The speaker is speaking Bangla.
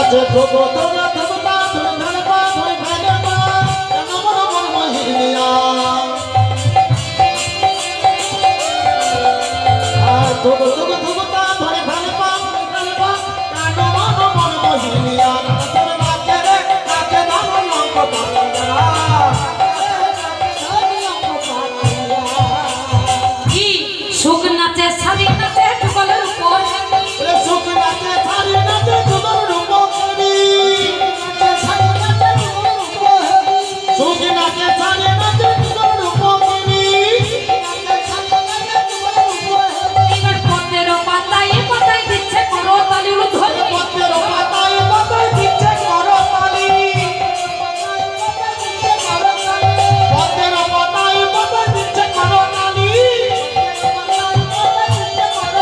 নাচে ধোবো ধোবো ধোবতা ধরে ধরে পা ধরে ফেলে পা কেন মন মন মোহিনিয়া আর ধোবো ধোবো ধোবতা ধরে ফেলে পা ধরে ফেলে পা কেন মন মন মোহিনিয়া নাচে নাচে রে নাচে ধান লঙ্ক পাতিয়া কি সুখ নাচে শাড়ি নাচে যুগলের উপর সুখ নাচে শাড়ি নাচে যুগলের উপর সুখ নাচে শাড়ি